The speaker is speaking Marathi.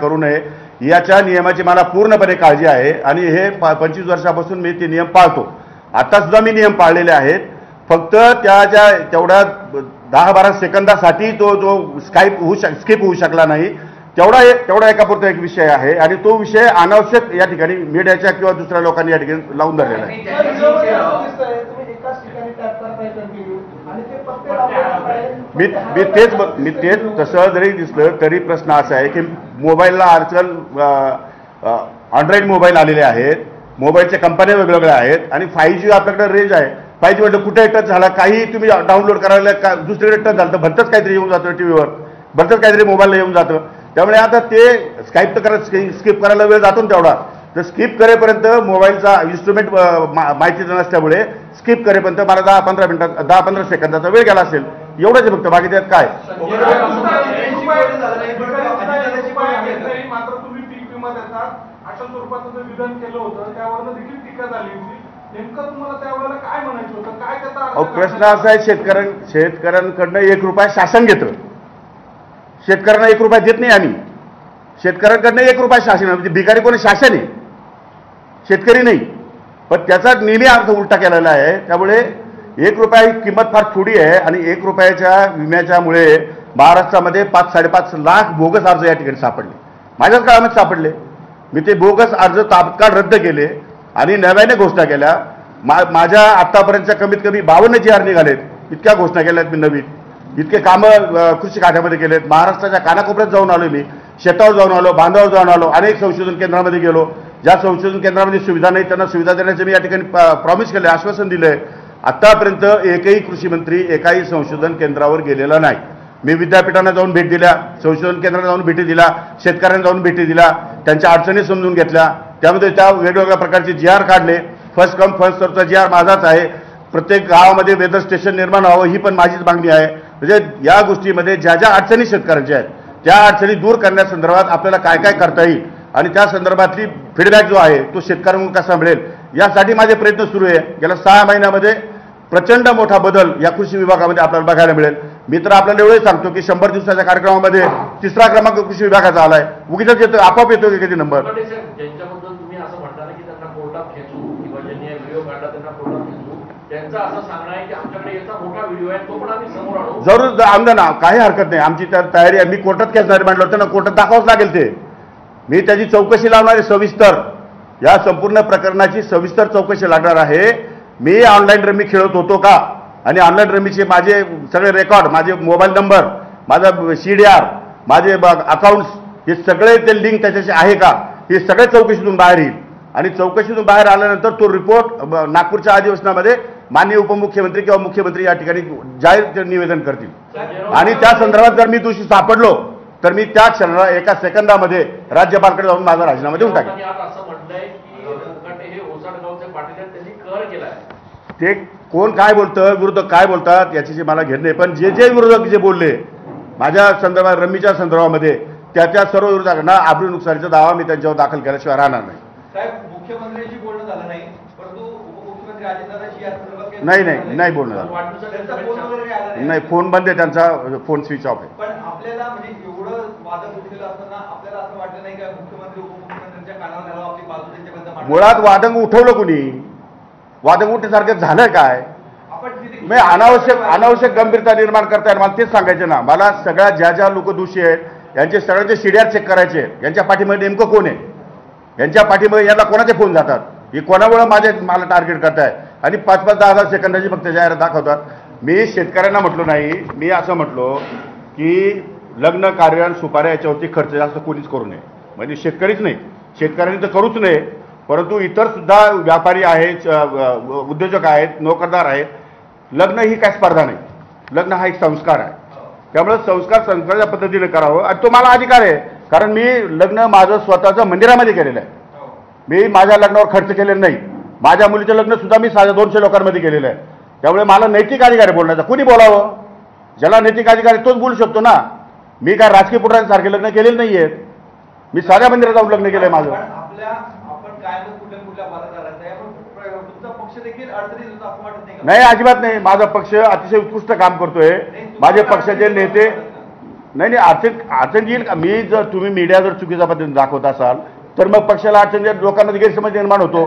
करू नये याच्या नियमाची मला पूर्णपणे काळजी आहे आणि हे 25 वर्षापासून मी ते नियम पाळतो. आता सुद्धा मी नियम पाळलेले आहेत. फक्त त्याच्या तेवढ्या 10-12 सेकंदासाठी जो स्किप होऊ शकला नाही तेवढा एकापुरता एक विषय आहे आणि तो विषय अनावश्यक या ठिकाणी मीडियाच्या किंवा दुसऱ्या लोकांनी या ठिकाणी लावून धरलेला आहे. मी तेच तसं जरी दिसलं तरी प्रश्न असा आहे की मोबाईलला आजकाल अँड्रॉइड मोबाईल आलेले आहेत, मोबाईलच्या कंपन्या वेगवेगळ्या आहेत आणि 5G आपल्याकडे रेंज आहे. 5G म्हटलं कुठे टच झाला काही तुम्ही डाउनलोड करायला का दुसरीकडे टच झालं तर भलतंच काहीतरी येऊन जातं टीव्हीवर, भलतंच काहीतरी मोबाईलला येऊन जातं. त्यामुळे आता ते स्किप करायला वेळ जातो ना तेवढा, तर स्किप करेपर्यंत मोबाईलचा इन्स्ट्रुमेंट माहिती नसल्यामुळे स्किप करेपर्यंत मला 10-15 सेकंदाचा वेळ गेला असेल. एवढंच फक्त, बाकी त्यात काय. अशा स्वरूपाचं जे विधान केलं होतं त्यावरनं देखील टीका झाली होती. नेमकं तुम्हाला त्यावेळेला काय म्हणायचं होतं, काय त्याचा प्रश्न असा आहे, शेतकऱ्यांकडनं 1 रुपया शासन घेतं, शेतकऱ्यांना 1 रुपया देत नाही आम्ही. शेतकऱ्यांकडनं 1 रुपया शासन, म्हणजे भिकारी कोणी शासन आहे, शेतकरी नाही. पण त्याचा नेहमी अर्थ उलटा केलेला आहे. त्यामुळे 1 रुपया ही किंमत फार थोडी आहे आणि 1 रुपयाच्या विम्याच्यामुळे महाराष्ट्रामध्ये 5-5.5 लाख बोगस अर्ज या ठिकाणी सापडले. माझ्याच काळामध्ये सापडले. मी ते बोगस अर्ज तात्काळ रद्द केले आणि नव्याने घोषणा केल्या. माझ्या आत्तापर्यंतच्या कमीत कमी 52 GR निघालेत. इतक्या घोषणा केल्यात मी नवीन. इतके कामं कृषी खात्यामध्ये केलेत. महाराष्ट्राच्या कानाकोपऱ्यात जाऊन आलो मी, शेतावर जाऊन आलो, बांधावर जाऊन आलो, अनेक संशोधन केंद्रामध्ये गेलो. ज्या संशोधन केंद्रामध्ये सुविधा नाही त्यांना सुविधा देण्याचे मी या ठिकाणी प्रॉमिस केले, आश्वासन दिले. आत्तापर्यंत एकही कृषी मंत्री एकाही संशोधन केंद्रावर गेलेला नाही. मी विद्यापीठांना जाऊन भेट दिल्या, संशोधन केंद्रांना जाऊन भेटी दिल्या, शेतकऱ्यांना जाऊन भेटी दिल्या, त्यांच्या अडचणी समजून घेतल्या. त्यामध्ये त्या वेगवेगळ्या प्रकारचे GR काढले. फर्स्ट कम फर्स्ट सर्वचा GR माझाच आहे. प्रत्येक गावामध्ये वेदर स्टेशन निर्माण व्हावं ही पण माझीच मागणी आहे. म्हणजे या गोष्टीमध्ये ज्या ज्या अडचणी शेतकऱ्यांच्या आहेत त्या अडचणी दूर करण्यासंदर्भात आपल्याला काय काय करता येईल आणि त्या संदर्भातली फीडबॅक जो आहे तो शेतकऱ्यांकडून कसा मिळेल यासाठी माझे प्रयत्न सुरू आहे. गेल्या 6 महिन्यामध्ये प्रचंड मोठा बदल या कृषी विभागामध्ये आपल्याला बघायला मिळेल. मी तर आपल्याला एवढंच सांगतो की 100 दिवसाच्या कार्यक्रमामध्ये 3रा क्रमांक कृषी विभागाचा आलाय. उगीच येतो, आपोआप येतो की कधी नंबर. ज्यांच्याबद्दल तुम्ही असं म्हणता ना की त्यांना कोर्टात खेचू किंवा ज्यांनी व्हिडिओ काढला त्यांना कोर्टात खेचू, त्यांचं असं सांगणं आहे की आमच्याकडे याचा मोठा व्हिडिओ आहे तो पण आम्ही समोर आणू. जरूर आणलं ना, काही हरकत नाही. आमची तर तयारी आहे. मी कोर्टात खेचणार म्हटलं त्यांना कोर्टात दाखवावंच लागेल. ते मी त्याची चौकशी लावणार आहे सविस्तर. या संपूर्ण प्रकरणाची सविस्तर चौकशी लागणार आहे. मी ऑनलाईन रमी खेळत होतो का आणि ऑनलाईन रमीचे माझे सगळे रेकॉर्ड, माझे मोबाईल नंबर, माझा CDR, माझे अकाउंट्स, हे सगळे ते लिंक त्याच्याशी आहे का हे सगळे चौकशीतून बाहेर येईल. आणि चौकशीतून बाहेर आल्यानंतर तो रिपोर्ट नागपूरच्या अधिवेशनामध्ये माननीय उपमुख्यमंत्री किंवा मुख्यमंत्री या ठिकाणी जाहीर निवेदन करतील. आणि त्या संदर्भात जर मी दोषी सापडलो तर मी त्या क्षणाला 1 सेकंदामध्ये राज्यपालकडे जाऊन माझा राजीनामा देऊन टाकेन. ते कोण काय बोलतं, विरोधक काय बोलतात याची मला घेणं नाही. पण जे विरोधक जे बोलले माझ्या संदर्भात, रमीच्या संदर्भामध्ये, त्या सर्व विरोधकांना आबरू नुकसानीचा दावा मी त्यांच्यावर दाखल केल्याशिवाय राहणार नाही. साहेब, मुख्यमंत्र्यांशी बोलणं झालं नाही, परंतु उपमुख्यमंत्री अजितदादांशी या संदर्भात नाही बोलणं झालं. नाही, फोन बंद आहे त्यांचा, फोन स्विच ऑफ आहे. पण आपल्याला म्हणजे एवढं वादक उठलेलं असताना आपल्याला असं वाटलं नाही का मुख्यमंत्री उपमुख्यमंत्र्यांच्या कानावर घालावं, आपली बाजू त्यांच्याबद्दल. मुळात वादंग उठवलं कुणी? वादंग उठण्यासारखं झालं काय? मी अनावश्यक गंभीरता निर्माण करताय. मला तेच सांगायचे ना, मला सगळ्या ज्या लोक दोषी आहेत यांचे सगळ्यांचे CDR चेक करायचे. यांच्या पाठीमध्ये नेमकं कोण आहे, यांच्या पाठीमध्ये यांना कोणाचे फोन जातात, हे कोणामुळे मला टार्गेट करताय आणि 5-5, 10-10 सेकंदाची फक्त जाहिरात दाखवतात. मी शेतकऱ्यांना म्हटलो नाही, मी असं म्हटलो की लग्न कार्य सुपाऱ्या याच्यावरती खर्च जास्त कोणीच करू नये. म्हणजे शेतकरीच नाही, शेतकऱ्यांनी तर करूच नये, परंतु इतर सुद्धा व्यापारी आहेत, उद्योजक आहेत, नोकरदार आहेत. लग्न ही काय स्पर्धा नाही, लग्न हा एक संस्कार आहे. त्यामुळे संस्काराच्या पद्धतीने करावं आणि तो मला अधिकार आहे. कारण मी लग्न माझं स्वतःचं मंदिरामध्ये केलेलं आहे. मी माझ्या लग्नावर खर्च केलेला नाही. माझ्या मुलीचं लग्न सुद्धा मी 200 लोकांमध्ये केलेलं आहे. त्यामुळे मला नैतिक अधिकार आहे बोलण्याचा. कुणी बोलावं, ज्याला नैतिक अधिकार आहे तोच बोलू शकतो ना. मी काय राजकीय पुढाऱ्यांसारखे लग्न केलेले नाही आहेत. मी साध्या मंदिरात जाऊन लग्न केलंय माझं. नाही, अजिबात नाही. माझा पक्ष अतिशय उत्कृष्ट काम करतोय. माझे पक्षाचे नेते नाही नाही, अडचण येईल का? मी जर तुम्ही मीडिया जर चुकीच्या पद्धतीने दाखवत असाल तर मग पक्षाला अडचण येईल, लोकांमध्ये गैरसमज निर्माण होतो.